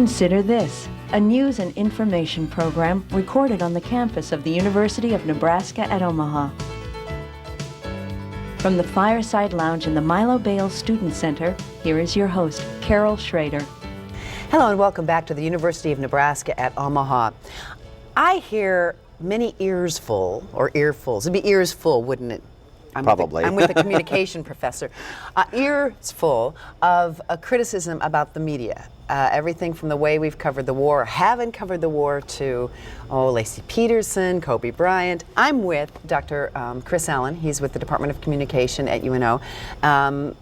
Consider this, a news and information program recorded on the campus of the University of Nebraska at Omaha. From the Fireside Lounge in the Milo Bales Student Center, here is your host, Carol Schrader. Hello and welcome back to the University of Nebraska at Omaha. I hear many ears full, or earfuls. It'd be ears full, wouldn't it? Probably. I'm with a communication professor. Ears full of a criticism about the media. Everything from the way we've covered the war, or haven't covered the war, to Laci Peterson, Kobe Bryant. I'm with Dr. Chris Allen. He's with the Department of Communication at UNO.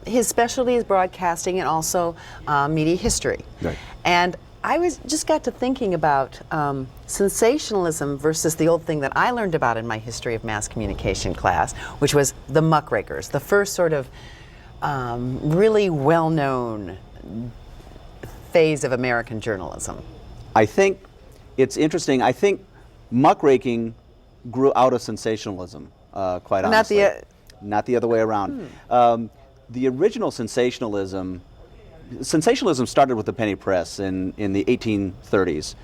His specialty is broadcasting and also media history. Right. And I just got to thinking about sensationalism versus the old thing that I learned about in my history of mass communication class, which was the muckrakers, the first sort of really well-known phase of American journalism. I think it's interesting. I think muckraking grew out of sensationalism, quite honestly. Not the other way around. The original sensationalism started with the penny press in the 1830s,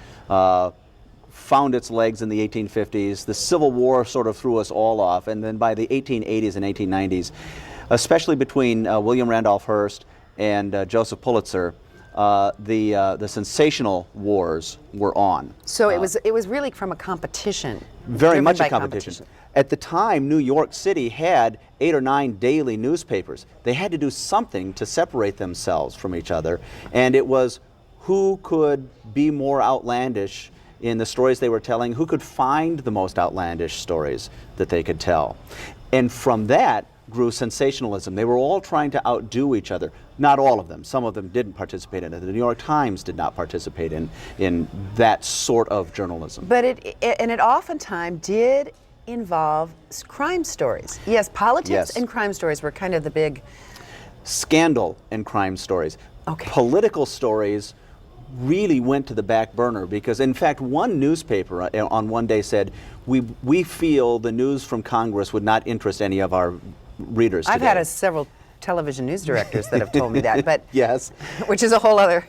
found its legs in the 1850s. The Civil War sort of threw us all off, and then by the 1880s and 1890s, especially between William Randolph Hearst and Joseph Pulitzer, the sensational wars were on. So it was really from a competition. Very much a competition. At the time, New York City had 8 or 9 daily newspapers. They had to do something to separate themselves from each other, and it was who could be more outlandish in the stories they were telling, who could find the most outlandish stories that they could tell. And from that grew sensationalism. They were all trying to outdo each other. Not all of them. Some of them didn't participate in it. The New York Times did not participate in that sort of journalism. But it oftentimes did involve crime stories. Yes, politics and crime stories were kind of the big... Scandal and crime stories. Okay. Political stories really went to the back burner because, in fact, one newspaper on one day said, we feel the news from Congress would not interest any of our readers today. I've had several television news directors that have told me that, but yes, which is a whole other...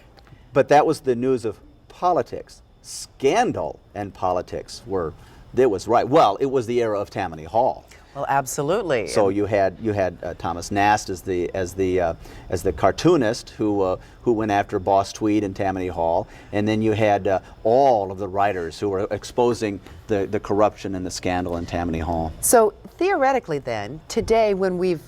But that was the news of politics. Scandal and politics were... It was right. Well, it was the era of Tammany Hall. Well, absolutely. So you had Thomas Nast as the cartoonist who went after Boss Tweed in Tammany Hall, and then you had all of the writers who were exposing the corruption and the scandal in Tammany Hall. So theoretically, then, today, when we've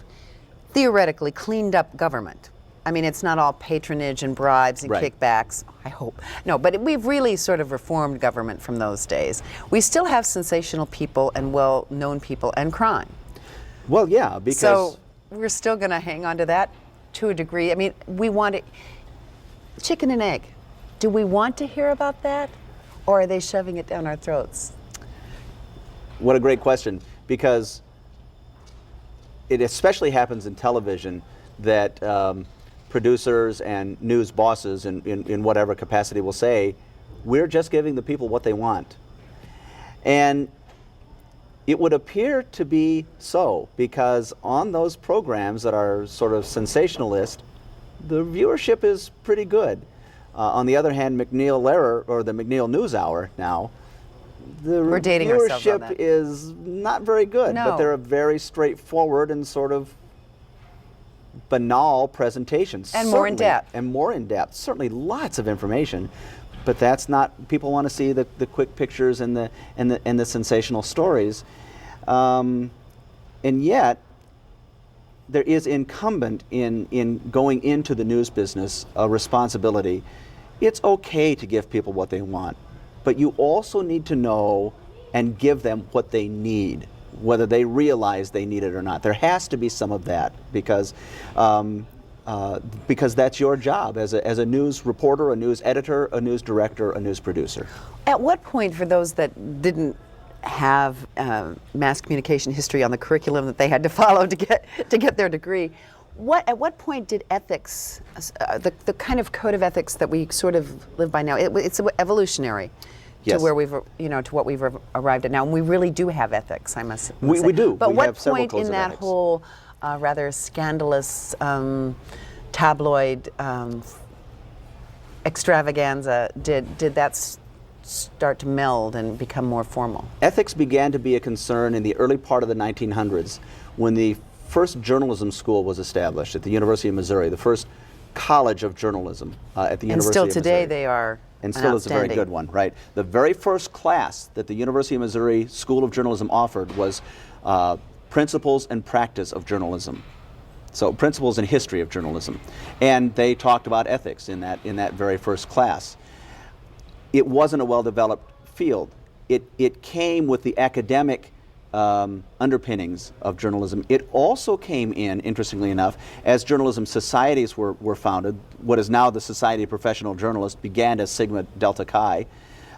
theoretically cleaned up government, I mean, it's not all patronage and bribes and kickbacks, I hope. No, but we've really sort of reformed government from those days. We still have sensational people and well-known people and crime. Well, yeah, because... So we're still going to hang on to that to a degree. I mean, we want it... Chicken and egg. Do we want to hear about that? Or are they shoving it down our throats? What a great question, because it especially happens in television that producers and news bosses in whatever capacity will say, we're just giving the people what they want. And it would appear to be so, because on those programs that are sort of sensationalist, the viewership is pretty good. On the other hand, MacNeil Lehrer, or the MacNeil NewsHour now, the We're dating ourselves on viewership that. is not very good, No. but they're a very straightforward and sort of banal presentations. And more in depth. And more in depth. Certainly lots of information, but that's not, people want to see the quick pictures and the sensational stories. And yet, there is incumbent in going into the news business a responsibility. It's okay to give people what they want, but you also need to know and give them what they need, whether they realize they need it or not. There has to be some of that, because that's your job as a news reporter, a news editor, a news director, a news producer. At what point, for those that didn't have mass communication history on the curriculum that they had to follow to get their degree, at what point did ethics, the kind of code of ethics that we sort of live by now, it's evolutionary? Yes. To where we've, to what we've arrived at now, and we really do have ethics, I must say. We do. But we what have several point codes in of that ethics. whole rather scandalous tabloid extravaganza did that start to meld and become more formal? Ethics began to be a concern in the early part of the 1900s when the first journalism school was established at the University of Missouri, the first college of journalism at the University of Missouri. And still today they are and still is a very good one, right? The very first class that the University of Missouri School of Journalism offered was Principles and Practice of Journalism. So Principles and History of Journalism. And they talked about ethics in that very first class. It wasn't a well-developed field. It came with the academic underpinnings of journalism. It also came in, interestingly enough, as journalism societies were founded. What is now the Society of Professional Journalists began as Sigma Delta Chi,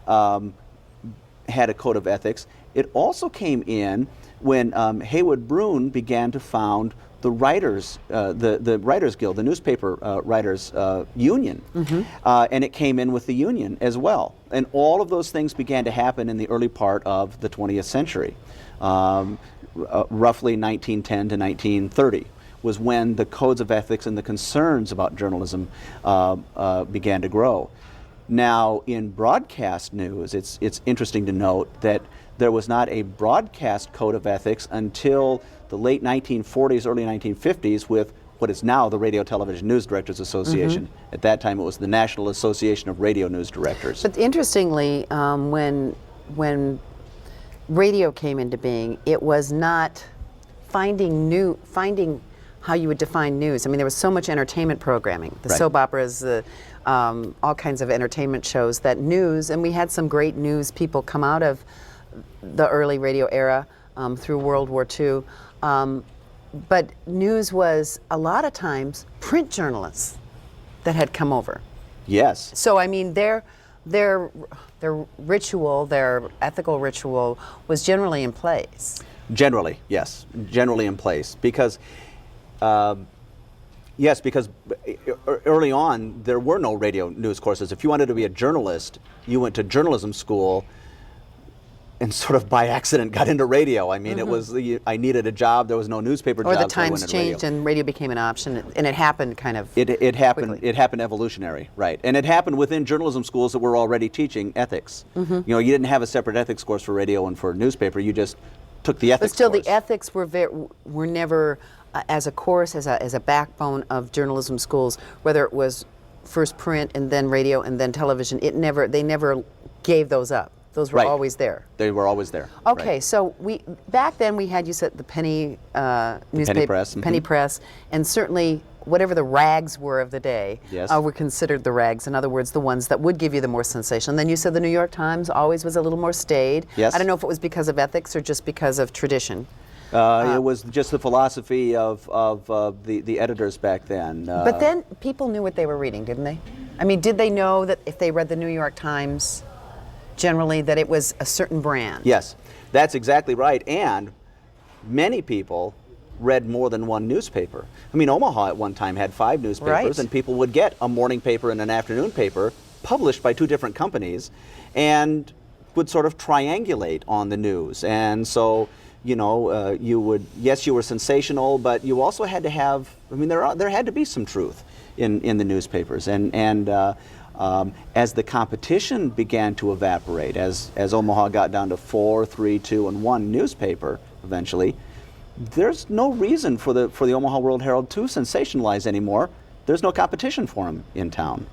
had a code of ethics. It also came in when Haywood Broun began to found the Writers, the Writers Guild, the newspaper writers union, and it came in with the union as well. And all of those things began to happen in the early part of the 20th century. Roughly 1910 to 1930 was when the codes of ethics and the concerns about journalism began to grow. Now, in broadcast news, it's interesting to note that there was not a broadcast code of ethics until the late 1940s, early 1950s with what is now the Radio Television News Directors Association. At that time, it was the National Association of Radio News Directors. But interestingly, when radio came into being, it was not finding how you would define news. I mean, there was so much entertainment programming, the soap operas, all kinds of entertainment shows, that news, and we had some great news people come out of the early radio era through World War II. But news was a lot of times print journalists that had come over. Yes. So I mean, their ritual, their ethical ritual, was generally in place. Generally, yes, generally in place because. Yes, because early on there were no radio news courses. If you wanted to be a journalist, you went to journalism school and sort of by accident got into radio. I mean, it was, I needed a job, there was no newspaper jobs. Or the times changed and radio became an option, and it happened kind of It happened. quickly. It happened evolutionary, right? And it happened within journalism schools that were already teaching ethics. You know, you didn't have a separate ethics course for radio and for newspaper. You just took the ethics But still, course. the ethics were never, as a course, as a backbone of journalism schools, whether it was first print and then radio and then television, they never gave those up. Those were always there. They were always there. Okay, right. so back then we had, you said, the penny newspaper, penny press, penny press, and certainly whatever the rags were of the day were considered the rags. In other words, the ones that would give you the more sensation. And then you said the New York Times always was a little more staid. Yes. I don't know if it was because of ethics or just because of tradition. It was just the philosophy of the editors back then. But then people knew what they were reading, didn't they? I mean, did they know that if they read the New York Times, generally, that it was a certain brand? Yes, that's exactly right. And many people read more than one newspaper. I mean, Omaha at one time had 5 newspapers, and people would get a morning paper and an afternoon paper published by 2 different companies and would sort of triangulate on the news. And so, you know, you were sensational, but you also had to have, I mean, there had to be some truth in the newspapers. And as the competition began to evaporate, as Omaha got down to 4, 3, 2, and 1 newspaper eventually, there's no reason for the Omaha World Herald to sensationalize anymore. There's no competition for them in town.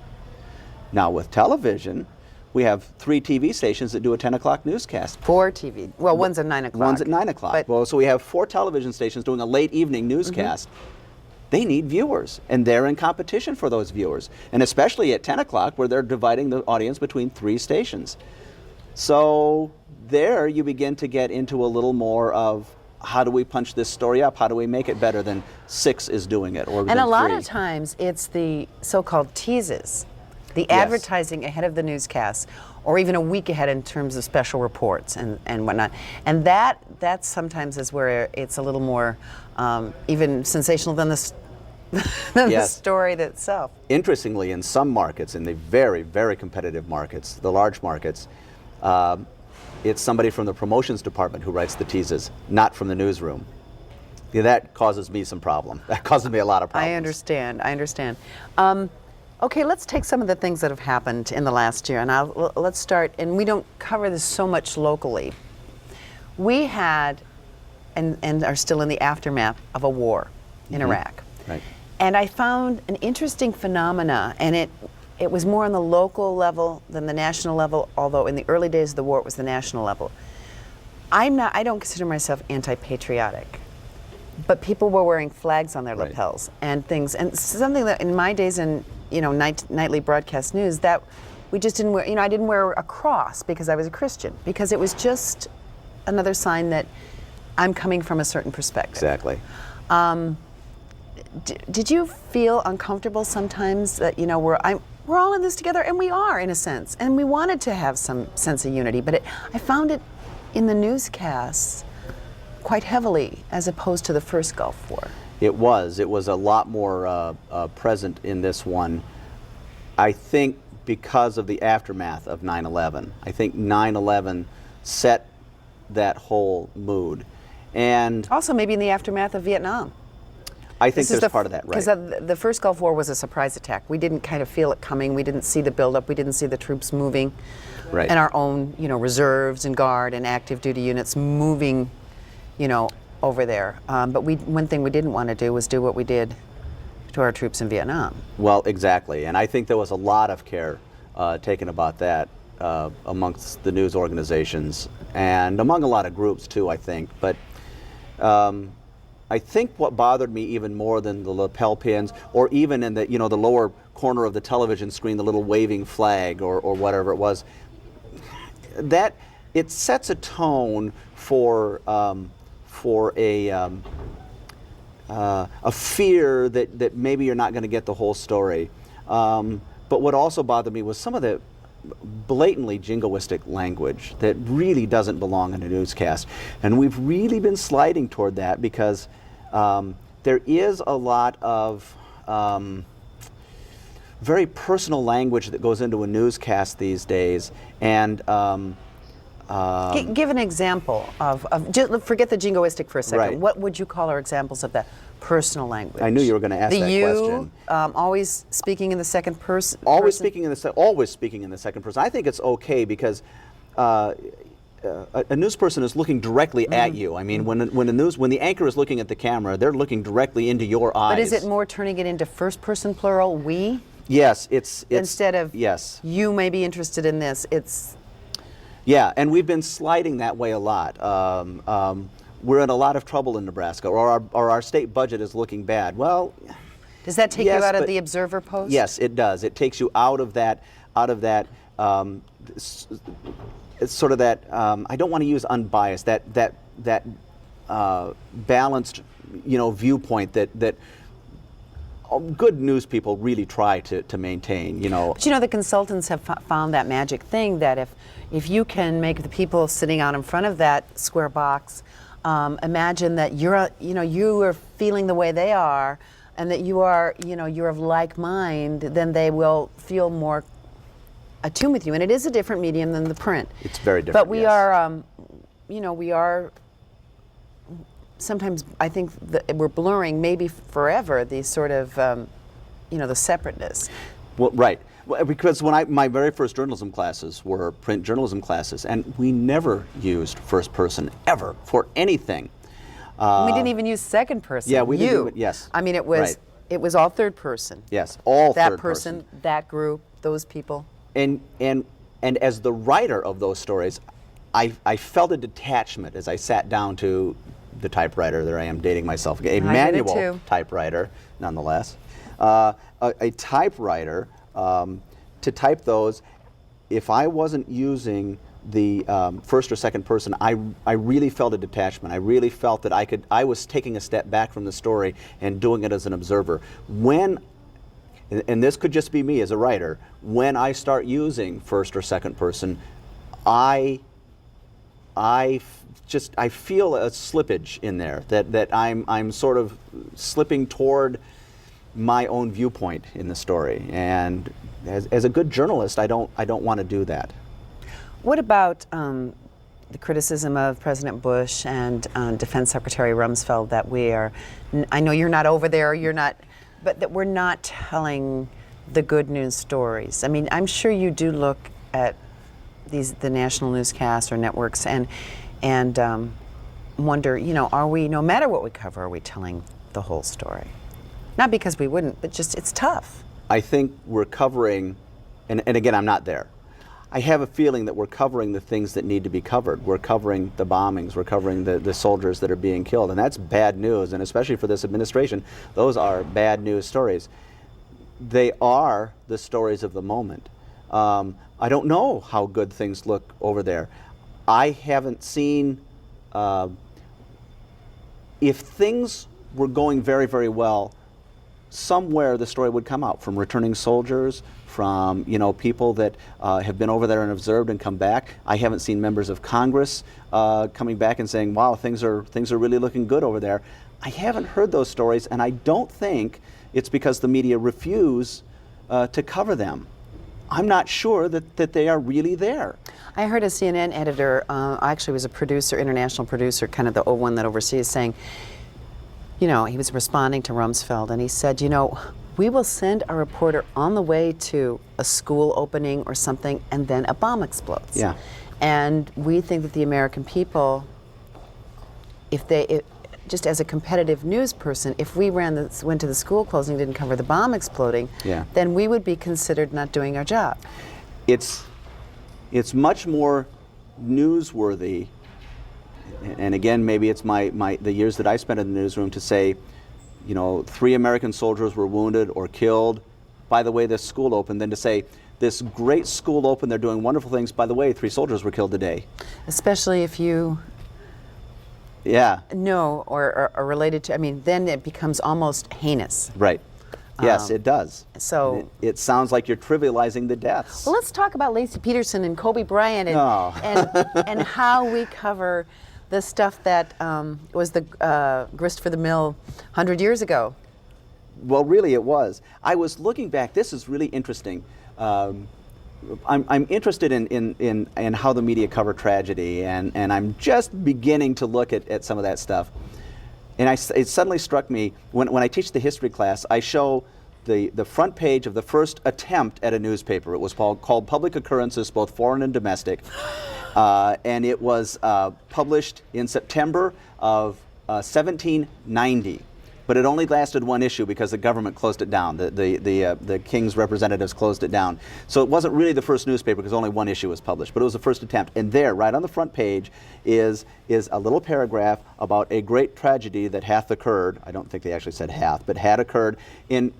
Now with television, we have 3 TV stations that do a 10 o'clock newscast. 4 TV. Well, one's at 9 o'clock. One's at 9 o'clock. Well, so we have 4 television stations doing a late evening newscast. They need viewers, and they're in competition for those viewers, and especially at 10 o'clock where they're dividing the audience between 3 stations. So there you begin to get into a little more of, how do we punch this story up? How do we make it better than 6 is doing it? Or and a lot 3? of times it's the so-called teases, the advertising ahead of the newscasts, or even a week ahead in terms of special reports and whatnot. And that sometimes is where it's a little more even sensational than the story itself. Interestingly, in some markets, in the very, very competitive markets, the large markets, it's somebody from the promotions department who writes the teases, not from the newsroom. Yeah, that causes me some problem. That causes me a lot of problems. I understand. Okay, let's take some of the things that have happened in the last year, and let's start, and we don't cover this so much locally. We had, and are still in the aftermath of a war in Iraq. Right. And I found an interesting phenomena, and it was more on the local level than the national level, although in the early days of the war it was the national level. I don't consider myself anti-patriotic, but people were wearing flags on their lapels and things, and something that in my days in nightly broadcast news that we just didn't wear. I didn't wear a cross because I was a Christian, because it was just another sign that I'm coming from a certain perspective. Exactly. Did you feel uncomfortable sometimes that we're all in this together, and we are in a sense, and we wanted to have some sense of unity, but I found it in the newscasts quite heavily as opposed to the first Gulf War. It was a lot more present in this one. I think because of the aftermath of 9/11. I think 9/11 set that whole mood, and also maybe in the aftermath of Vietnam. I think there's part of that, right? Because the first Gulf War was a surprise attack. We didn't kind of feel it coming. We didn't see the buildup. We didn't see the troops moving, and our own, reserves and guard and active duty units moving, over there. But one thing we didn't want to do was do what we did to our troops in Vietnam. Well, exactly, and I think there was a lot of care taken about that amongst the news organizations and among a lot of groups too, I think. But I think what bothered me even more than the lapel pins, or even in the the lower corner of the television screen, the little waving flag or whatever it was, that it sets a tone for a fear that maybe you're not going to get the whole story. But what also bothered me was some of the blatantly jingoistic language that really doesn't belong in a newscast. And we've really been sliding toward that because there is a lot of very personal language that goes into a newscast these days. And give an example of just forget the jingoistic for a second. Right. What would you call our examples of that personal language? I knew you were going to ask that question. Always speaking in the second person. Always speaking in the second person. I think it's okay because a news person is looking directly at you. I mean, when the anchor is looking at the camera, they're looking directly into your eyes. But is it more turning it into first person plural, we? Yes, it's instead of yes. You may be interested in this. It's yeah, and we've been sliding that way a lot. We're in a lot of trouble in Nebraska, or our state budget is looking bad. Well, does that take you out of the Observer Post? Yes, it does. It takes you out of that. It's sort of that. I don't want to use unbiased. That balanced, viewpoint that good news people really try to maintain. But the consultants have found that magic thing that if you can make the people sitting out in front of that square box imagine that you are feeling the way they are, and that you're of like mind, then they will feel more attuned with you. And it is a different medium than the print. It's very different. But we are, we are. Sometimes I think that we're blurring, maybe forever, these sort of, the separateness. Well, right. Well, because my very first journalism classes were print journalism classes, and we never used first person ever for anything. We didn't even use second person. Yeah, we didn't even, yes. I mean, it was all third person. Yes, all that third person. That person, that group, those people. And as the writer of those stories, I felt a detachment as I sat down to the typewriter. There I am dating myself. A manual typewriter, nonetheless. A typewriter. To type those, if I wasn't using the first or second person, I really felt a detachment. I really felt that I was taking a step back from the story and doing it as an observer. And this could just be me as a writer, when I start using first or second person, I feel a slippage in there, that I'm sort of slipping toward my own viewpoint in the story, and as a good journalist, I don't want to do that. What about the criticism of President Bush and Defense Secretary Rumsfeld that I know you're not over there, but that we're not telling the good news stories? I mean, I'm sure you do look at the national newscasts or networks and wonder, you know, are we, no matter what we cover, are we telling the whole story? Not because we wouldn't, but just it's tough. I think we're covering, and again, I'm not there. I have a feeling that we're covering the things that need to be covered. We're covering the bombings, we're covering the soldiers that are being killed, and that's bad news, and especially for this administration, those are bad news stories. They are the stories of the moment. I don't know how good things look over there. I haven't seen, if things were going very, very well, somewhere the story would come out, from returning soldiers, from, you know, people that have been over there and observed and come back. I haven't seen members of Congress coming back and saying, wow, things are really looking good over there. I haven't heard those stories, and I don't think it's because the media refuse to cover them. I'm not sure that they are really there. I heard a CNN editor, actually was a producer, international producer, kind of the one that oversees, saying, you know, he was responding to Rumsfeld, and he said, you know, we will send a reporter on the way to a school opening or something, and then a bomb explodes. Yeah. And we think that the American people, just as a competitive news person, if we went to the school closing, didn't cover the bomb exploding, yeah, then we would be considered not doing our job. It's much more newsworthy, and again, maybe it's the years that I spent in the newsroom to say, you know, 3 American soldiers were wounded or killed. By the way, this school opened, than to say, this great school opened, they're doing wonderful things. By the way, 3 soldiers were killed today. Especially if you know or are related to, I mean, then it becomes almost heinous. Right. Yes, it does. So it sounds like you're trivializing the deaths. Well, let's talk about Laci Peterson and Kobe Bryant and how we cover the stuff that was the grist for the mill 100 years ago. Well, really it was. I was looking back, this is really interesting. I'm interested in how the media cover tragedy, and I'm just beginning to look at some of that stuff. And it suddenly struck me, when I teach the history class, I show the front page of the first attempt at a newspaper. It was called Public Occurrences, both foreign and domestic. And it was published in September of 1790. But it only lasted 1 issue because the government closed it down. The king's representatives closed it down. So it wasn't really the first newspaper because only 1 issue was published, but it was the first attempt. And there, right on the front page, is a little paragraph about a great tragedy that hath occurred. I don't think they actually said hath, but had occurred in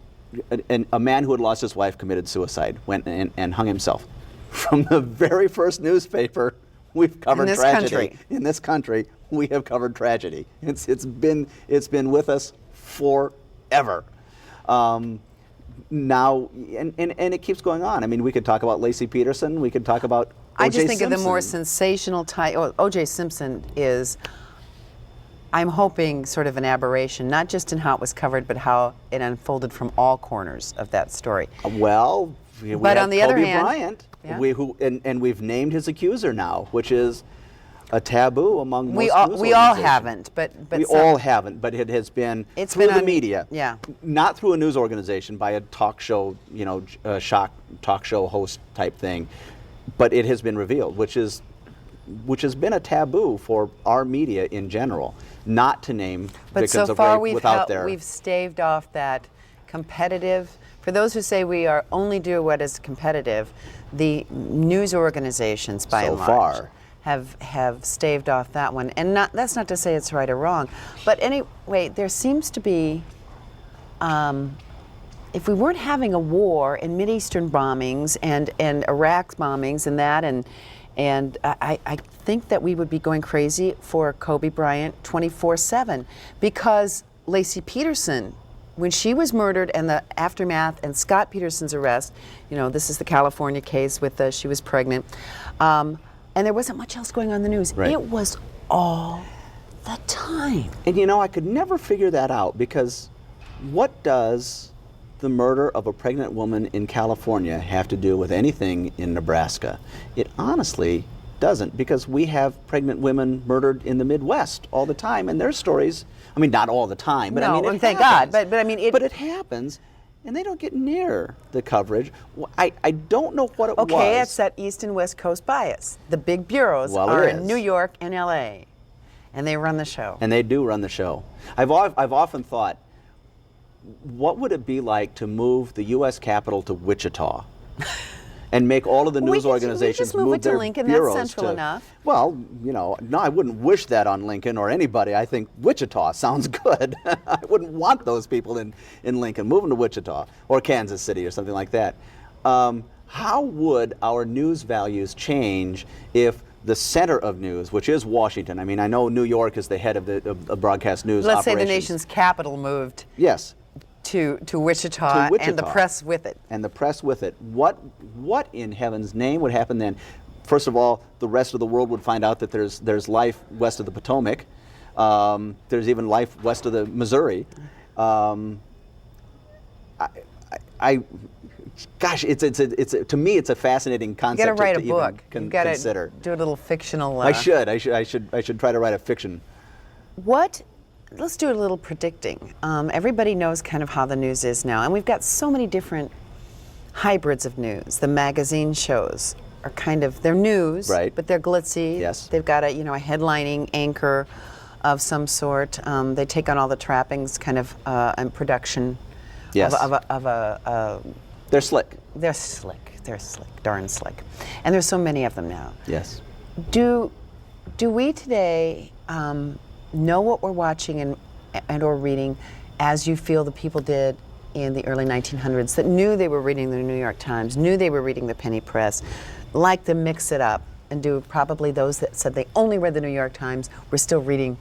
a man who had lost his wife committed suicide, went and hung himself. From the very first newspaper, we've covered tragedy. In this country, we have covered tragedy. It's been with us forever. Now, and it keeps going on. I mean, we could talk about Laci Peterson. We could talk about O.J. I just think Simpson. of the more sensational type. O.J. Simpson is, I'm hoping, sort of an aberration, not just in how it was covered, but how it unfolded from all corners of that story. Well, but on the other hand, Bryant, yeah. we've named his accuser now, which is a taboo among most we news all organizations. haven't, but we all haven't, but it has been through the media, yeah, not through a news organization, by a talk show, you know, shock talk show host type thing, but it has been revealed, which has been a taboo for our media in general, not to name victims of rape without their. We've staved off that competitive. For those who say we are only do what is competitive, the news organizations, by and large, have staved off that one. And that's not to say it's right or wrong. But anyway, there seems to be, if we weren't having a war and Mideastern bombings and Iraq bombings and that, and I think that we would be going crazy for Kobe Bryant 24/7, because Laci Peterson, when she was murdered and the aftermath and Scott Peterson's arrest, you know, this is the California case with she was pregnant, and there wasn't much else going on in the news. Right. It was all the time. And you know, I could never figure that out, because what does the murder of a pregnant woman in California have to do with anything in Nebraska? It honestly doesn't, because we have pregnant women murdered in the Midwest all the time, and their stories, I mean, not all the time, but no, I mean, it thank happens. God, but I mean, but it happens, and they don't get near the coverage. I don't know what it was. Okay, it's that East and West Coast bias. The big bureaus are in New York and LA, and they run the show. And they do run the show. I've often thought, what would it be like to move the U.S. Capitol to Wichita? And make all of the news organizations move their it to Lincoln. bureaus That's central enough. Well, no, I wouldn't wish that on Lincoln or anybody. I think Wichita sounds good. I wouldn't want those people in Lincoln. Move them to Wichita or Kansas City or something like that. How would our news values change if the center of news, which is Washington, I mean, I know New York is the head of the broadcast news Let's operations. say the nation's capital moved. Yes. To Wichita and the press with it. And the press with it. What in heaven's name would happen then? First of all, the rest of the world would find out that there's life west of the Potomac. There's even life west of the Missouri. Gosh, to me, it's a fascinating concept. You got to write a to book. Even You got consider. to do a little fictional. I should try to write a fiction. Let's do a little predicting. Everybody knows kind of how the news is now, and we've got so many different hybrids of news. The magazine shows are they're news, right, but they're glitzy. Yes. They've got a headlining anchor of some sort. They take on all the trappings, and production. Yes. They're slick. They're slick. They're slick. Darn slick. And there's so many of them now. Yes. Do we today know what we're watching and or reading as you feel the people did in the early 1900s that knew they were reading the New York Times, knew they were reading the penny press, liked to mix it up and do probably those that said they only read the New York Times were still reading.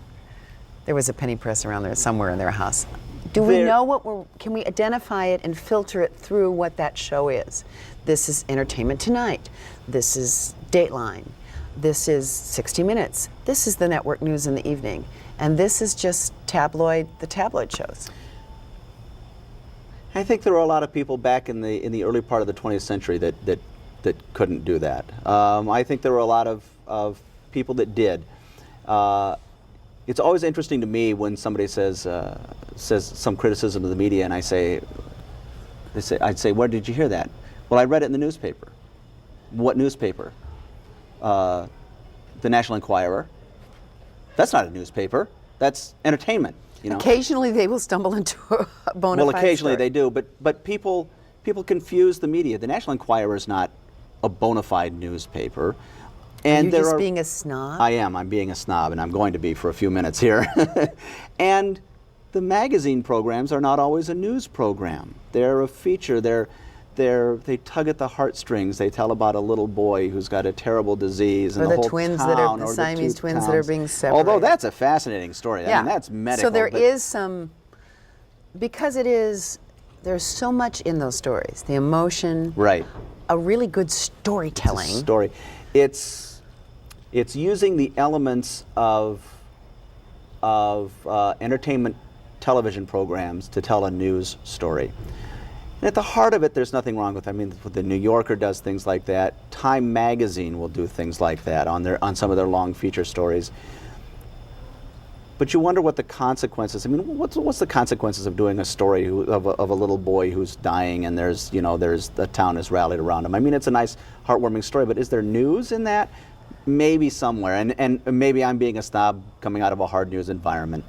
There was a penny press around there somewhere in their house. Do we know can we identify it and filter it through what that show is? This is Entertainment Tonight. This is Dateline. This is 60 Minutes. This is the network news in the evening. And this is just the tabloid shows. I think there were a lot of people back in the early part of the 20th century that couldn't do that. I think there were a lot of people that did. It's always interesting to me when somebody says some criticism of the media, and I'd say, where did you hear that? Well, I read it in the newspaper. What newspaper? The National Enquirer. That's not a newspaper. That's entertainment. Occasionally they will stumble into a bona fide Well, occasionally story. they do, but people confuse the media. The National Enquirer is not a bona fide newspaper. And Are you just being a snob? I am. I'm being a snob, and I'm going to be for a few minutes here. And the magazine programs are not always a news program. They're a feature. They tug at the heartstrings. They tell about a little boy who's got a terrible disease, and or the the whole twins town, that are or the the Siamese two twins that are towns. being separated. Although that's a fascinating story. Yeah. I mean, that's medical. So there is some, because there's so much in those stories. The emotion. Right. A really good storytelling. It's a story. It's using the elements of entertainment television programs to tell a news story. And at the heart of it, there's nothing wrong with it. I mean, the New Yorker does things like that. Time Magazine will do things like that on some of their long feature stories. But you wonder what the consequences. I mean, what's the consequences of doing a story of a little boy who's dying, and there's the town is rallied around him. I mean, it's a nice, heartwarming story. But is there news in that? Maybe somewhere, and maybe I'm being a snob coming out of a hard news environment.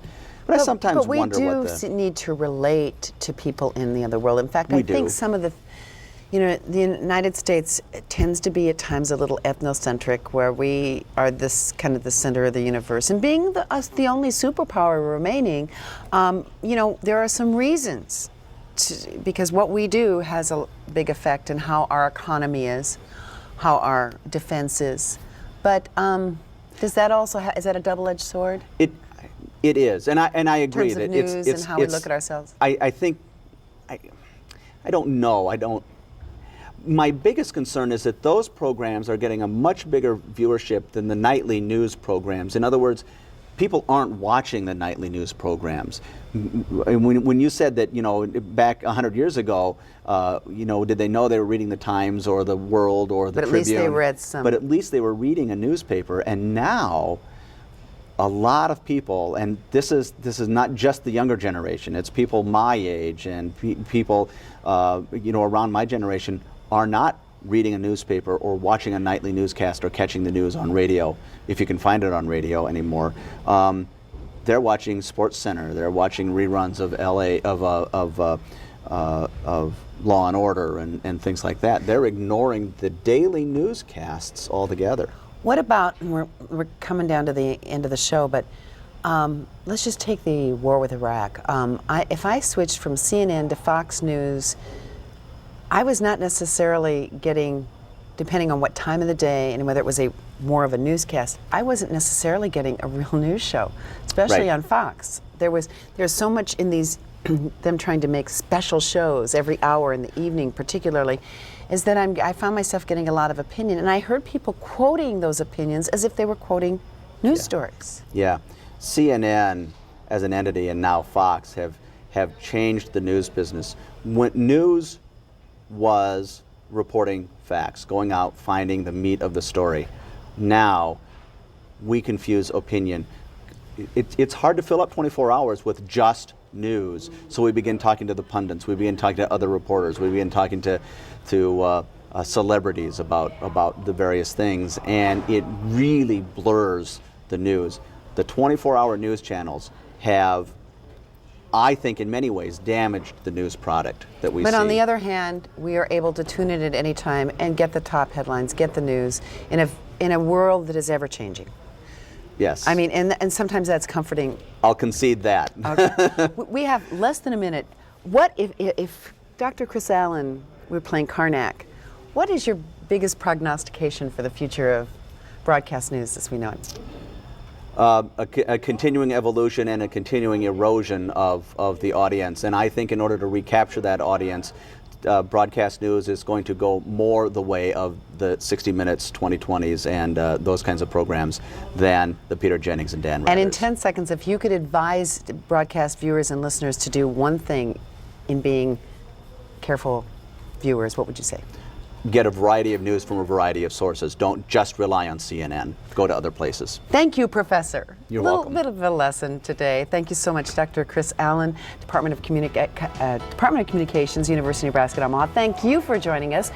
But I sometimes wonder what But we do need to relate to people in the other world. In fact, I think some of the United States tends to be at times a little ethnocentric, where we are this kind of the center of the universe. And being the only superpower remaining, there are some reasons, because what we do has a big effect in how our economy is, how our defense is. But does that also is that a double-edged sword? It is, and I agree in terms of that news and how we look at ourselves. I think I don't know. My biggest concern is that those programs are getting a much bigger viewership than the nightly news programs. In other words, people aren't watching the nightly news programs. When you said that, back 100 years ago, did they know they were reading the Times or the World or the Tribune? But at least they read some. But at least they were reading a newspaper. And now, a lot of people, and this is not just the younger generation, it's people my age and people around my generation, are not reading a newspaper or watching a nightly newscast or catching the news on radio, if you can find it on radio anymore. They're watching Sports Center, they're watching reruns of of Law and Order and things like that. They're ignoring the daily newscasts altogether. What about, we're coming down to the end of the show, but let's just take the war with Iraq. If I switched from CNN to Fox News, I was not necessarily getting, depending on what time of the day and whether it was more of a newscast, I wasn't necessarily getting a real news show, especially on Fox. There's so much in these, them trying to make special shows every hour in the evening particularly, is that I found myself getting a lot of opinion, and I heard people quoting those opinions as if they were quoting news stories. Yeah, CNN as an entity and now Fox have changed the news business. When news was reporting facts, going out, finding the meat of the story. Now we confuse opinion. It's hard to fill up 24 hours with just news, so we begin talking to the pundits, we begin talking to other reporters, we begin talking to celebrities about the various things, and it really blurs the news. The 24-hour news channels have, I think, in many ways damaged the news product that we see. But on the other hand, we are able to tune in at any time and get the top headlines, get the news in a world that is ever changing. Yes. I mean, and sometimes that's comforting. I'll concede that. Okay. We have less than a minute. What if Dr. Chris Allen were playing Karnak, what is your biggest prognostication for the future of broadcast news as we know it? A continuing evolution and a continuing erosion of the audience. And I think in order to recapture that audience, broadcast news is going to go more the way of the 60 Minutes, 2020s, and those kinds of programs than the Peter Jennings and Dan Rathers. And in 10 seconds, if you could advise broadcast viewers and listeners to do one thing in being careful viewers, what would you say? Get a variety of news from a variety of sources. Don't just rely on CNN. Go to other places. Thank you, Professor. You're welcome. A little bit of a lesson today. Thank you so much, Dr. Chris Allen, Department of Communications, University of Nebraska at Omaha. Thank you for joining us.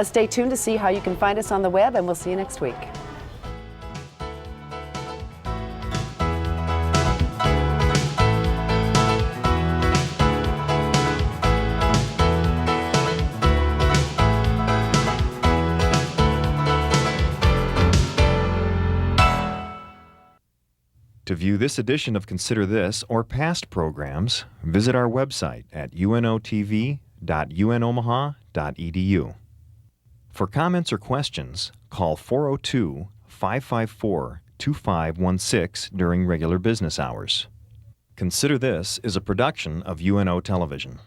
Stay tuned to see how you can find us on the web, and we'll see you next week. To view this edition of Consider This or past programs, visit our website at unotv.unomaha.edu. For comments or questions, call 402-554-2516 during regular business hours. Consider This is a production of UNO Television.